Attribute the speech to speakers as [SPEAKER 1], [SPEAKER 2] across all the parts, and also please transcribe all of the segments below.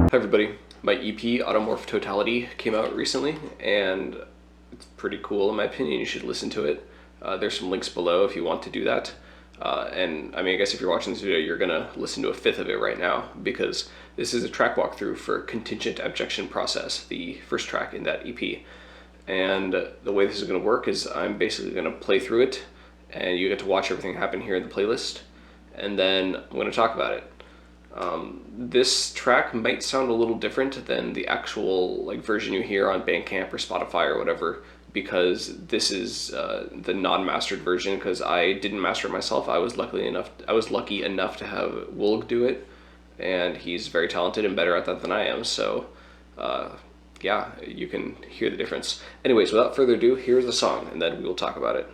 [SPEAKER 1] Hi everybody, my EP Automorph Totality came out recently and it's pretty cool in my opinion. You should listen to it. There's some links below if you want to do that. And I mean, I guess if you're watching this video, you're gonna listen to a fifth of it right now because this is a track walkthrough for Contingent Abjection Process, the first track in that EP. And the way this is gonna work is I'm basically gonna play through it and you get to watch everything happen here in the playlist. And then I'm gonna talk about it. This track might sound a little different than the actual version you hear on Bandcamp or Spotify or whatever, because this is the non-mastered version. Because I didn't master it myself. I was lucky enough to have Wolg do it, and he's very talented and better at that than I am. So, yeah, you can hear the difference. Anyways, without further ado, here's the song, and then we will talk about it.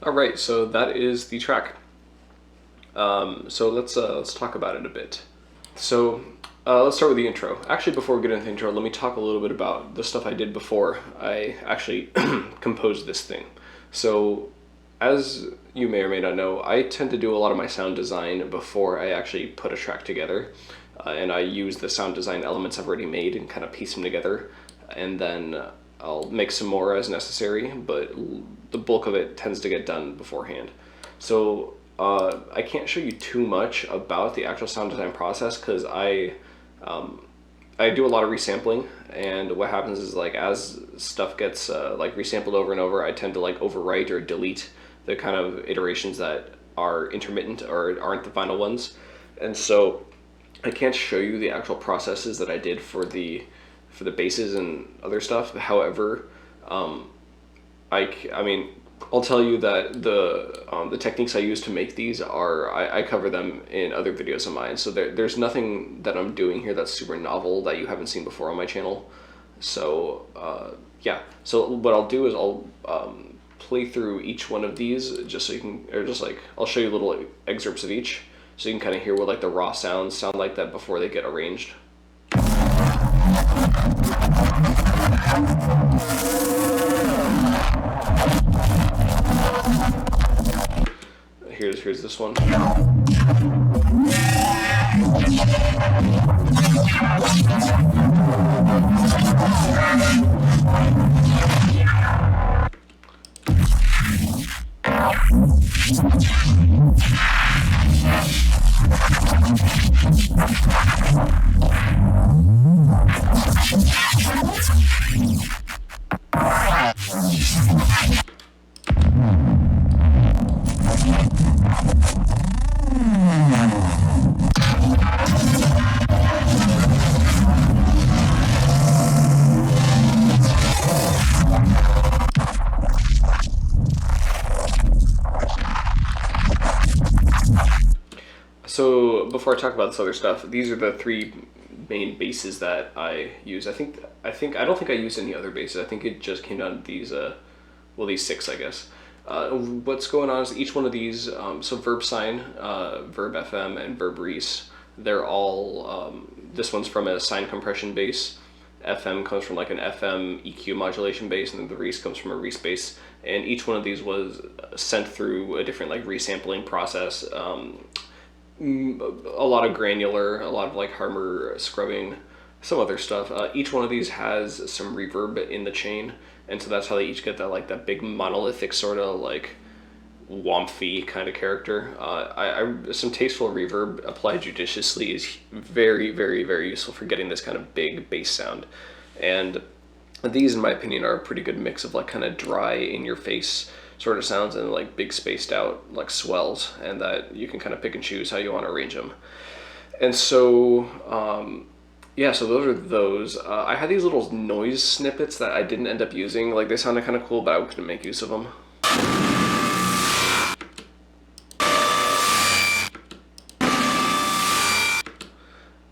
[SPEAKER 1] All right, so that is the track. So let's talk about it a bit. So let's start with the intro. Actually, before we get into the intro, let me talk a little bit about the stuff I did before I actually composed this thing. So, as you may or may not know, I tend to do a lot of my sound design before I actually put a track together. And I use the sound design elements I've already made and kind of piece them together. And then I'll make some more as necessary, but the bulk of it tends to get done beforehand. So I can't show you too much about the actual sound design process because I do a lot of resampling, and what happens is like as stuff gets like resampled over and over, I tend to like overwrite or delete the kind of iterations that are intermittent or aren't the final ones, and so I can't show you the actual processes that I did for the basses and other stuff. However, I mean, I'll tell you that the techniques I use to make these I cover them in other videos of mine. So there's nothing that I'm doing here that's super novel that you haven't seen before on my channel. So yeah. So what I'll do is I'll play through each one of these just so you can, or just like I'll show you little excerpts of each so you can kind of hear what like the raw sounds sound like that before they get arranged. Here's this one. So before I talk about this other stuff, these are the three main bases that I use. I don't think I used any other bases. I think it just came down to these these six, I guess. What's going on is each one of these, so verb sine, verb FM, and verb res, they're all, this one's from a sine compression base. FM comes from like an FM EQ modulation base, and then the res comes from a res base. And each one of these was sent through a different like resampling process. A lot of granular, a lot of like Harmer scrubbing, some other stuff. Each one of these has some reverb in the chain, and so that's how they each get that like that big monolithic sort of like womphy kind of character. Some tasteful reverb applied judiciously is very, very, very useful for getting this kind of big bass sound. And these, in my opinion, are a pretty good mix of like kind of dry in your face sort of sounds and like big spaced out like swells, and that you can kind of pick and choose how you want to arrange them. And so yeah, so those are those. I had these little noise snippets that I didn't end up using. Like they sounded kind of cool, but I couldn't make use of them.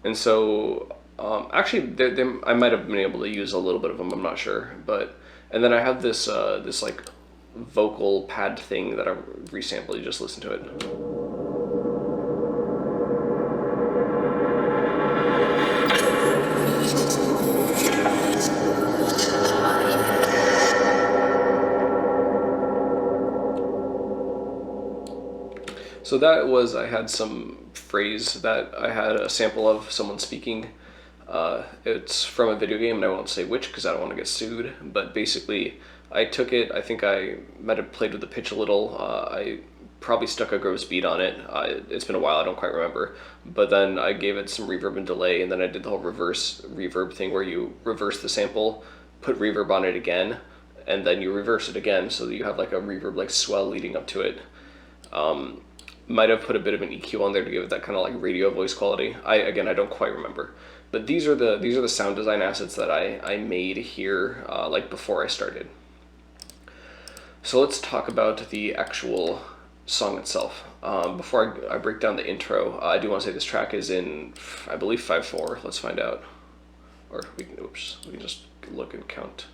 [SPEAKER 1] And so actually I might have been able to use a little bit of them, I'm not sure. But and then I have this this like vocal pad thing that I resampled. You just listen to it. So that was, I had some phrase that I had a sample of someone speaking. It's from a video game, and I won't say which because I don't want to get sued, but basically I took it, I think I might have played with the pitch a little, I probably stuck a gross beat on it, it's been a while, I don't quite remember, but then I gave it some reverb and delay, and then I did the whole reverse reverb thing where you reverse the sample, put reverb on it again, and then you reverse it again so that you have like a reverb like swell leading up to it. Might have put a bit of an EQ on there to give it that kind of like radio voice quality. I don't quite remember. But these are the sound design assets that I made here like before I started. So let's talk about the actual song itself. Before I break down the intro, I do want to say this track is in, I believe, 5/4. Let's find out. Or we can just look and count.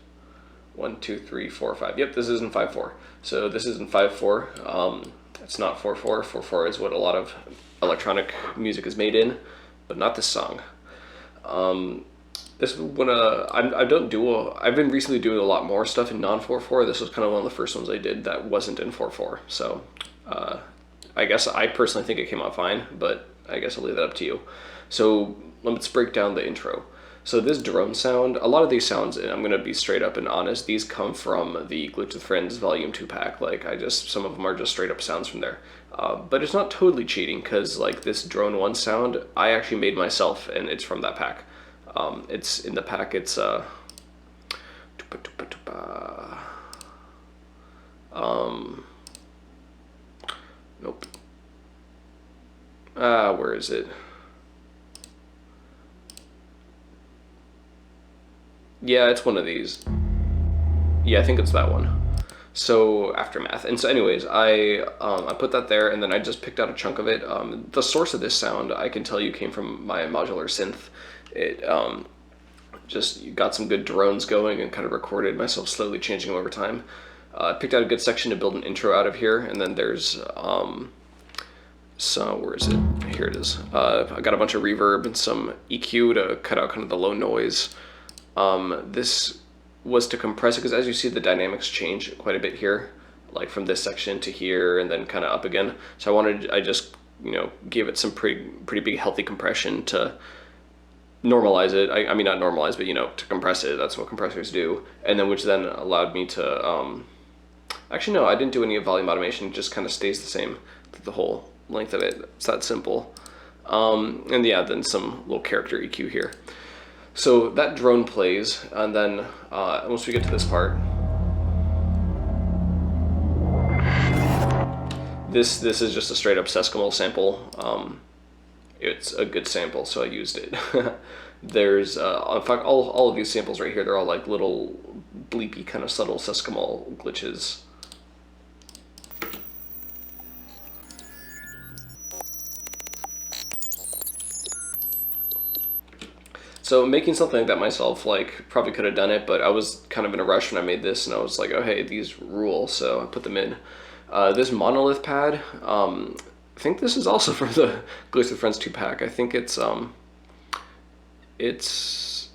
[SPEAKER 1] 1, 2, 3, 4, 5. Yep, this is in 5/4. So this is in 5/4. It's not 4/4. 4/4 is what a lot of electronic music is made in, but not this song. This one, I've been recently doing a lot more stuff in non 4/4. This was kind of one of the first ones I did that wasn't in 4/4. So I guess I personally think it came out fine, but I guess I'll leave that up to you. So let's break down the intro. So this drone sound, a lot of these sounds, and I'm gonna be straight up and honest, these come from the Glitch with Friends Volume 2 pack. Like some of them are just straight up sounds from there. But it's not totally cheating, because like this drone 1 sound, I actually made myself, and it's from that pack. It's in the pack, it's nope. Where is it? Yeah, it's one of these. Yeah, I think it's that one. So Aftermath. And so anyways, I put that there, and then I just picked out a chunk of it. The source of this sound, I can tell you, came from my modular synth. It just got some good drones going and kind of recorded myself slowly changing them over time. I picked out a good section to build an intro out of here, and then there's so where is it? Here it is. I got a bunch of reverb and some EQ to cut out kind of the low noise. This was to compress it, because as you see, the dynamics change quite a bit here, like from this section to here and then kind of up again. So I just gave it some pretty big healthy compression to normalize it. I mean, not normalize, but to compress it. That's what compressors do. And then which then allowed me to actually no, I didn't do any volume automation. It just kind of stays the same the whole length of it. It's that simple. And yeah, then some little character EQ here. So that drone plays, and then once we get to this part, this is just a straight up Sesquimal sample. It's a good sample, so I used it. There's in fact all of these samples right here, they're all like little bleepy kind of subtle Sesquimal glitches. So making something like that myself, like, probably could have done it, but I was kind of in a rush when I made this, and I was like, oh hey, these rule, so I put them in. This monolith pad, I think this is also from the Glitch with Friends 2 pack. I think it's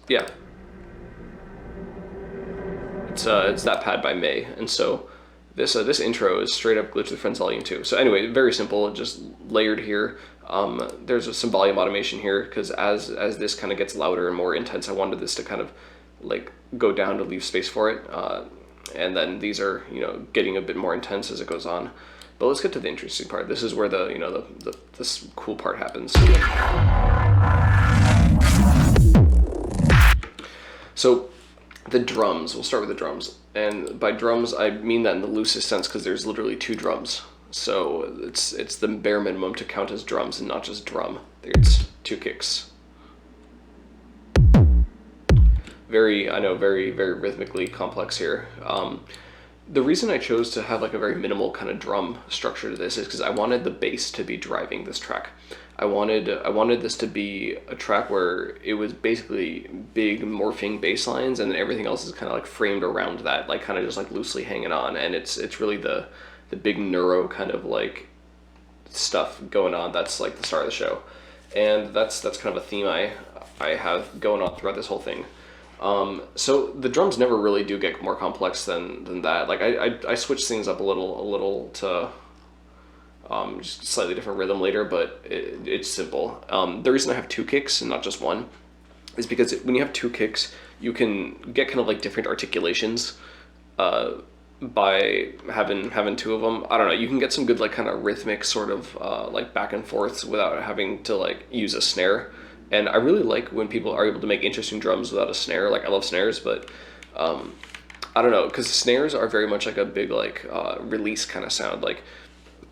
[SPEAKER 1] yeah. It's that pad by May, and so this intro is straight up Glitch with Friends Volume 2. So anyway, very simple, just layered here. There's some volume automation here, because as this kind of gets louder and more intense, I wanted this to kind of like go down to leave space for it. And then these are getting a bit more intense as it goes on. But let's get to the interesting part. This is where this cool part happens. So the drums, we'll start with the drums. And by drums, I mean that in the loosest sense, because there's literally 2 drums. So it's the bare minimum to count as drums and not just drum. It's 2 kicks. Very rhythmically complex here. The reason I chose to have like a very minimal kind of drum structure to this is because I wanted the bass to be driving this track. I wanted this to be a track where it was basically big morphing bass lines, and then everything else is kind of like framed around that, like kind of just like loosely hanging on, and it's really the big neuro kind of like stuff going on. That's like the start of the show, and that's kind of a theme I have going on throughout this whole thing. So the drums never really do get more complex than that. Like I switch things up a little to just slightly different rhythm later, but it's simple. The reason I have 2 kicks and not just 1 is because when you have 2 kicks, you can get kind of like different articulations by having 2 of them. I don't know, you can get some good like kind of rhythmic sort of like back and forths without having to like use a snare. And I really like when people are able to make interesting drums without a snare. Like, I love snares, but I don't know, because snares are very much like a big like release kind of sound. Like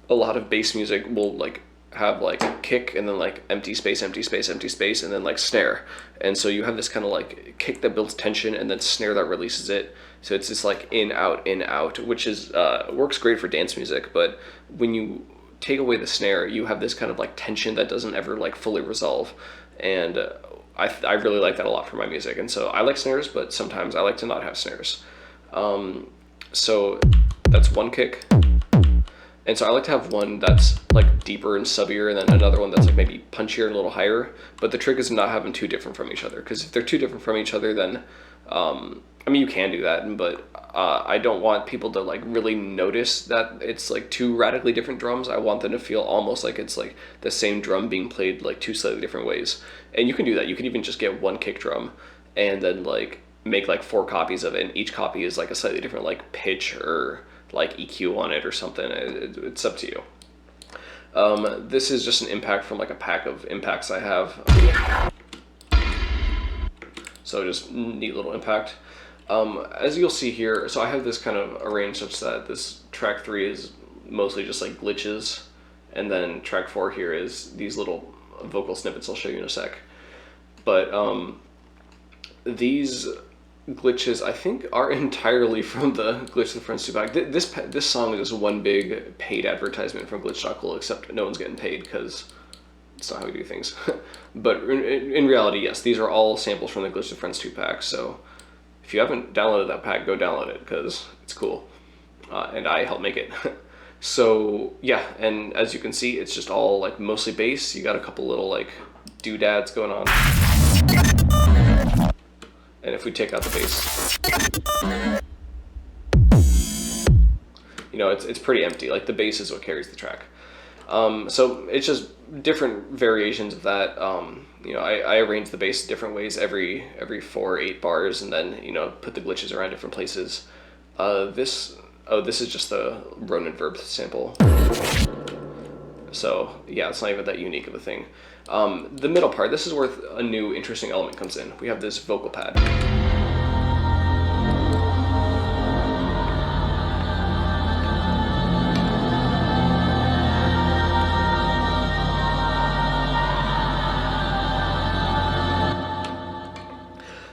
[SPEAKER 1] a lot of bass music will like have like kick and then like empty space, and then like snare. And so you have this kind of like kick that builds tension and then snare that releases it. So it's just like in, out, which is works great for dance music. But when you take away the snare, you have this kind of like tension that doesn't ever like fully resolve. And I really like that a lot for my music. And so I like snares, but sometimes I like to not have snares. So that's one kick. And so I like to have one that's like deeper and subbier, and then another one that's like maybe punchier and a little higher. But the trick is not having too different from each other, because if they're too different from each other, then I mean, you can do that, but I don't want people to like really notice that it's like two radically different drums. I want them to feel almost like it's like the same drum being played like two slightly different ways. And you can do that. You can even just get one kick drum and then like make like 4 copies of it, and each copy is like a slightly different like pitch or like EQ on it or something. It's up to you. This is just an impact from like a pack of impacts I have. So just neat little impact. As you'll see here, so I have this kind of arranged such that this track 3 is mostly just like glitches, and then track 4 here is these little vocal snippets I'll show you in a sec. But these glitches I think are entirely from the Glitch the Friends 2-pack. This song is just one big paid advertisement from Glitch.cool, except no one's getting paid because it's not how we do things. But in reality, yes, these are all samples from the Glitch the Friends 2-pack, so if you haven't downloaded that pack, go download it because it's cool, and I helped make it. So yeah, and as you can see, it's just all like mostly bass. You got a couple little like doodads going on, and if we take out the bass, you know, it's pretty empty. Like the bass is what carries the track. So it's just different variations of that. You know, I arrange the bass different ways every 4 or 8 bars, and then, you know, put the glitches around different places. This is just the Ronin verb sample. So yeah, it's not even that unique of a thing. The middle part, this is where a new interesting element comes in. We have this vocal pad.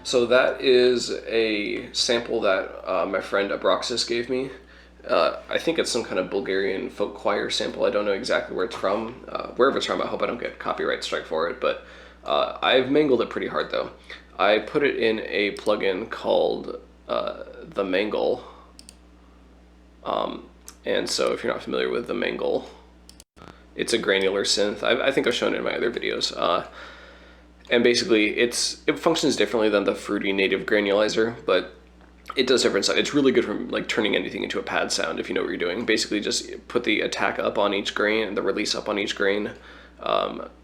[SPEAKER 1] So that is a sample that my friend Abraxas gave me. I think it's some kind of Bulgarian folk choir sample. I don't know exactly where it's from. Wherever it's from, I hope I don't get copyright strike for it, but I've mangled it pretty hard though. I put it in a plugin called the Mangle. And so if you're not familiar with the Mangle, it's a granular synth. I think I've shown it in my other videos. And basically, it functions differently than the fruity native granulizer, but it does different stuff. It's really good for like turning anything into a pad sound if you know what you're doing. Basically, just put the attack up on each grain and the release up on each grain.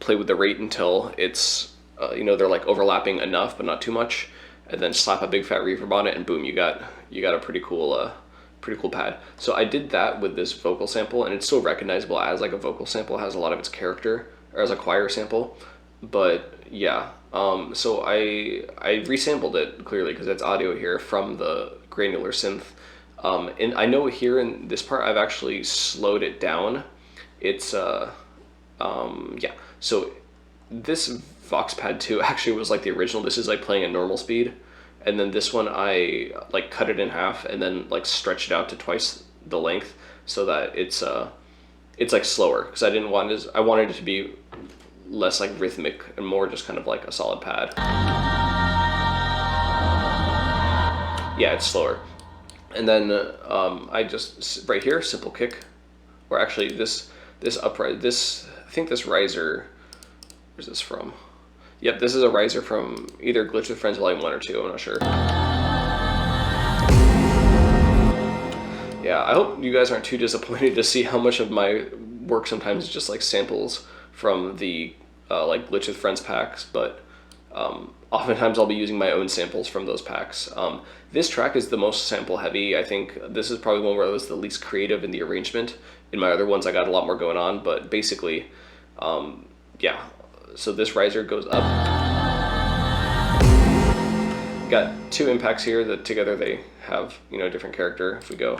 [SPEAKER 1] Play with the rate until it's you know, they're like overlapping enough but not too much, and then slap a big fat reverb on it, and boom, you got a pretty cool pad. So I did that with this vocal sample, and it's still recognizable as like a vocal sample. It has a lot of its character, or as a choir sample. But yeah, so I resampled it clearly because it's audio here from the granular synth. And I know here in this part I've actually slowed it down. It's yeah. So this Vox Pad 2 actually was like the original. This is like playing at normal speed, and then this one I like cut it in half and then like stretched it out to twice the length so that it's like slower, because I wanted it to be less like rhythmic and more just kind of like a solid pad. Yeah, it's slower. And then I just right here, simple kick, or actually this upright, I think this riser, where's this from? Yep, this is a riser from either Glitch with Friends Volume 1 or 2, I'm not sure. Yeah, I hope you guys aren't too disappointed to see how much of my work sometimes is just like samples from the like Glitch with Friends packs, but oftentimes I'll be using my own samples from those packs. This track is the most sample heavy. I think this is probably one where I was the least creative in the arrangement. In my other ones I got a lot more going on, but basically, yeah. So this riser goes up. Got 2 impacts here that together they have, you know, a different character. If we go,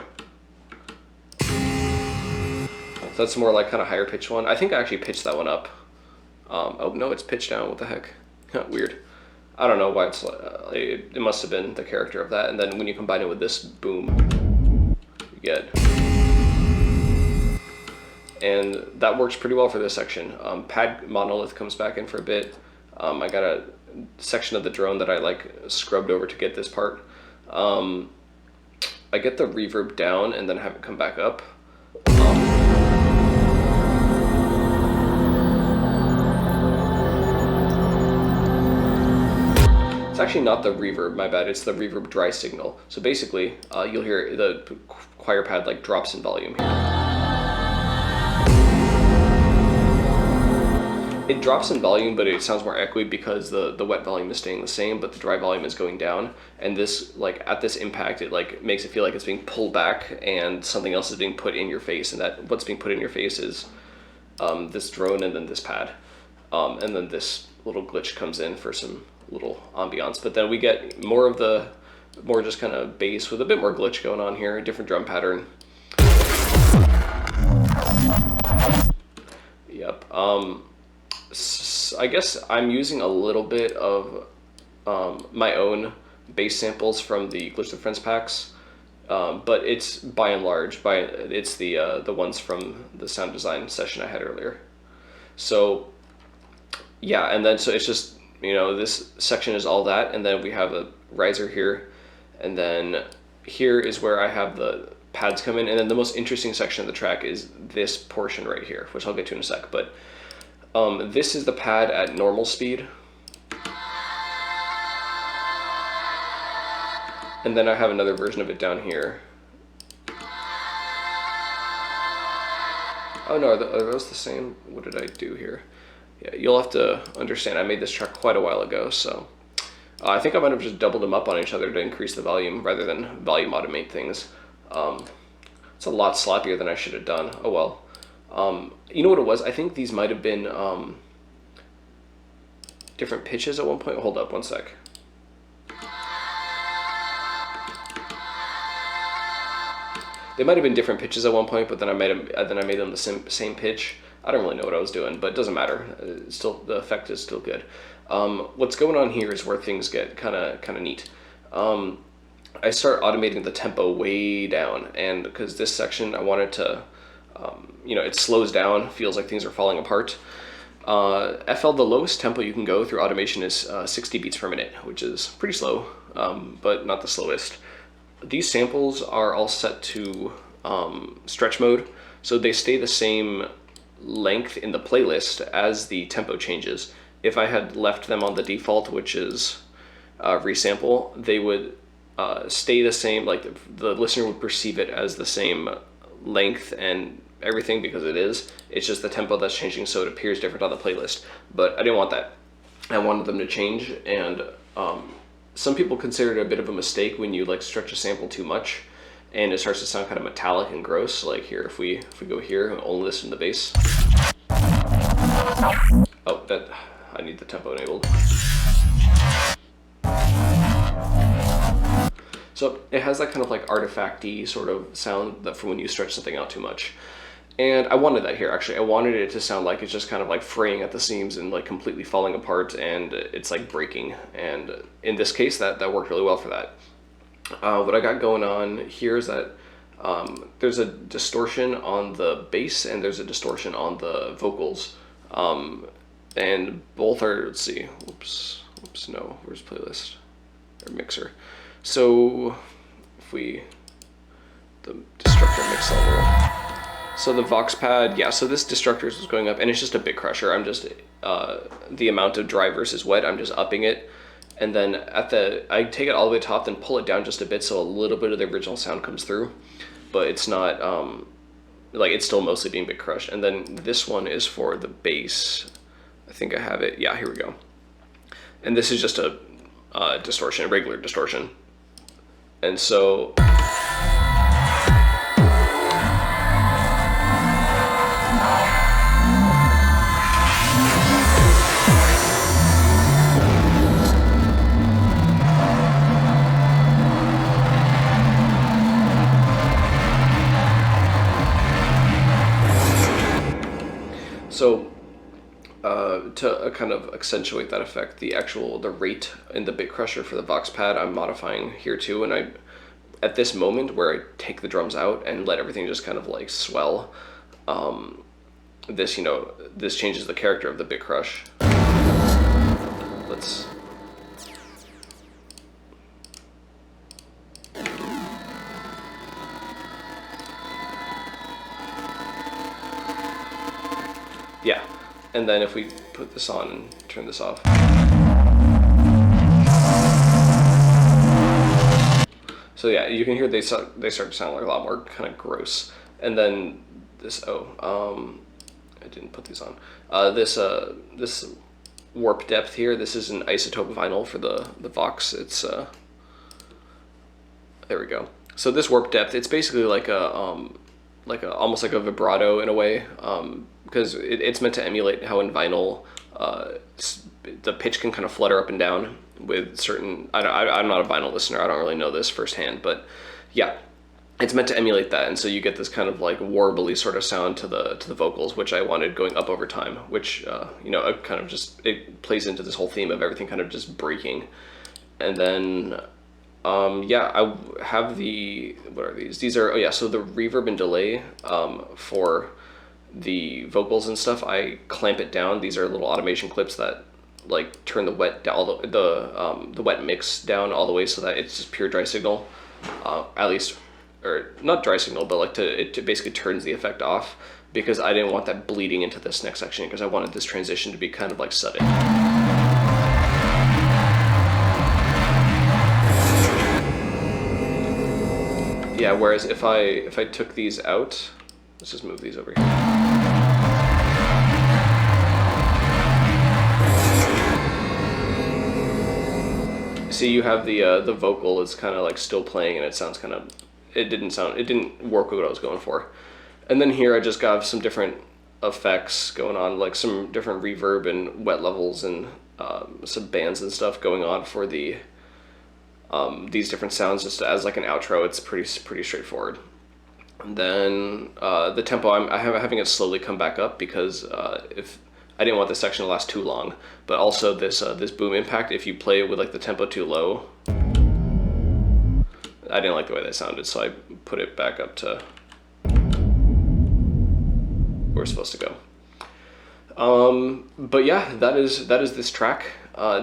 [SPEAKER 1] so that's more like kind of higher pitched one. I think I actually pitched that one up. Oh no, it's pitched down. What the heck? Weird. I don't know why it's it must have been the character of that. And then when you combine it with this boom, you get, and that works pretty well for this section. Pad monolith comes back in for a bit. I got a section of the drone that I like scrubbed over to get this part. I get the reverb down and then have it come back up. It's actually not the reverb, my bad, it's the reverb dry signal. So basically, you'll hear the choir pad like drops in volume here. It drops in volume, but it sounds more echoey because the wet volume is staying the same, but the dry volume is going down. And this, like, at this impact, it like makes it feel like it's being pulled back and something else is being put in your face. And that what's being put in your face is this drone and then this pad. And then this little glitch comes in for some little ambiance. But then we get more just kind of bass with a bit more glitch going on here, a different drum pattern. Yep. I guess I'm using a little bit of my own bass samples from the Glitch the Friends packs, but it's by and large it's the ones from the sound design session I had earlier. So yeah, and then so it's just, you know, this section is all that, and then we have a riser here, and then here is where I have the pads come in, and then the most interesting section of the track is this portion right here, which I'll get to in a sec. But this is the pad at normal speed. And then I have another version of it down here. Oh no, are those the same? What did I do here? Yeah, you'll have to understand, I made this track quite a while ago, so I think I might have just doubled them up on each other to increase the volume rather than volume automate things. It's a lot sloppier than I should have done. Oh well. You know what it was? I think these might have been different pitches at one point. Hold up one sec. They might have been different pitches at one point, but then I made them the same pitch. I don't really know what I was doing, but it doesn't matter. Still, the effect is still good. What's going on here is where things get kind of neat. I start automating the tempo way down, and because this section I wanted to, you know, it slows down, feels like things are falling apart. FL, the lowest tempo you can go through automation is 60 beats per minute, which is pretty slow, but not the slowest. These samples are all set to stretch mode, so they stay the same length in the playlist as the tempo changes. If I had left them on the default, which is resample, they would stay the same, like the listener would perceive it as the same length and everything, because it is. It's just the tempo that's changing, so it appears different on the playlist. But I didn't want that. I wanted them to change, and some people consider it a bit of a mistake when you like stretch a sample too much and it starts to sound kind of metallic and gross. Like here, if we go here and only listen to the bass. Oh, that I need the tempo enabled. So it has that kind of like artifact-y sort of sound that for when you stretch something out too much. And I wanted that here, actually. I wanted it to sound like it's just kind of like fraying at the seams and like completely falling apart, and it's like breaking. And in this case, that worked really well for that. What I got going on here is that there's a distortion on the bass and there's a distortion on the vocals. And both are, let's see, whoops, no, where's playlist? Or mixer. So if the destructor mix level. So the Vox pad, yeah, so this destructor is going up, and it's just a bit crusher. I'm just, the amount of dry versus wet, I'm just upping it. And then I take it all the way to top, then pull it down just a bit so a little bit of the original sound comes through. But it's not, like it's still mostly being bit crushed. And then this one is for the bass. I think I have it, yeah, here we go. And this is just a distortion, a regular distortion. And so, to kind of accentuate that effect, the rate in the bit crusher for the Vox pad, I'm modifying here too. And at this moment where I take the drums out and let everything just kind of like swell, this changes the character of the bit crush. Let's. Yeah, and then if we put this on and turn this off. So yeah, you can hear they start to sound like a lot more kind of gross. And then this, I didn't put these on. This warp depth here, this is an isotope vinyl for the Vox. It's, there we go. So this warp depth, it's basically like a almost like a vibrato in a way, because it's meant to emulate how in vinyl the pitch can kind of flutter up and down with certain. I'm not a vinyl listener. I don't really know this firsthand, but yeah, it's meant to emulate that, and so you get this kind of like warbly sort of sound to the vocals, which I wanted going up over time, which you know, kind of just, it plays into this whole theme of everything kind of just breaking. And then yeah, I have the, what are these? These are, oh yeah, so the reverb and delay for the vocals and stuff, I clamp it down. These are little automation clips that like turn the wet down, the wet mix down all the way so that it's just pure dry signal, at least, or not dry signal, but like it basically turns the effect off, because I didn't want that bleeding into this next section, because I wanted this transition to be kind of like sudden. Yeah, whereas if I took these out, let's just move these over here. See, you have the vocal is kind of like still playing, and it sounds kind of, it didn't work with what I was going for. And then here I just got some different effects going on, like some different reverb and wet levels and some bands and stuff going on for the these different sounds, just as like an outro. It's pretty straightforward. And then the tempo, I'm having it slowly come back up, because if I didn't want this section to last too long, but also this this boom impact, if you play it with like the tempo too low, I didn't like the way that sounded, so I put it back up to where it's supposed to go. But yeah, that is this track.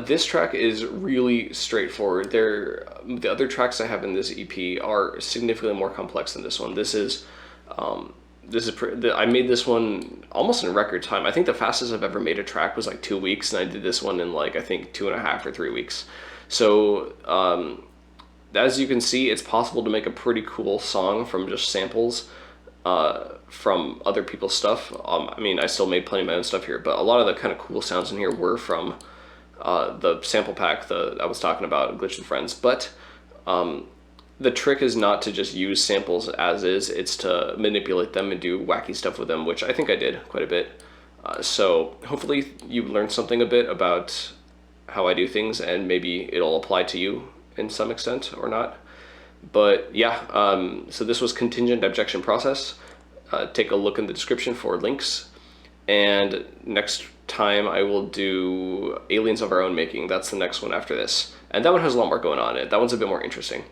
[SPEAKER 1] This track is really straightforward. The other tracks I have in this EP are significantly more complex than this one. I made this one almost in record time. I think the fastest I've ever made a track was like 2 weeks, and I did this one in like, I think 2.5 or 3 weeks. So as you can see, it's possible to make a pretty cool song from just samples from other people's stuff. I mean, I still made plenty of my own stuff here, but a lot of the kind of cool sounds in here were from the sample pack that I was talking about, Glitch and Friends. But the trick is not to just use samples as is, it's to manipulate them and do wacky stuff with them, which I think I did quite a bit. So hopefully you learned something a bit about how I do things, and maybe it'll apply to you in some extent or not. But yeah, so this was Contingent Abjection Process. Take a look in the description for links. And next time I will do Aliens of Our Own Making. That's the next one after this. And that one has a lot more going on in it. That one's a bit more interesting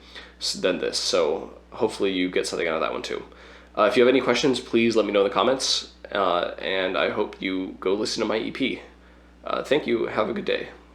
[SPEAKER 1] than this. So hopefully you get something out of that one too. If you have any questions, please let me know in the comments. And I hope you go listen to my EP. Thank you. Have a good day.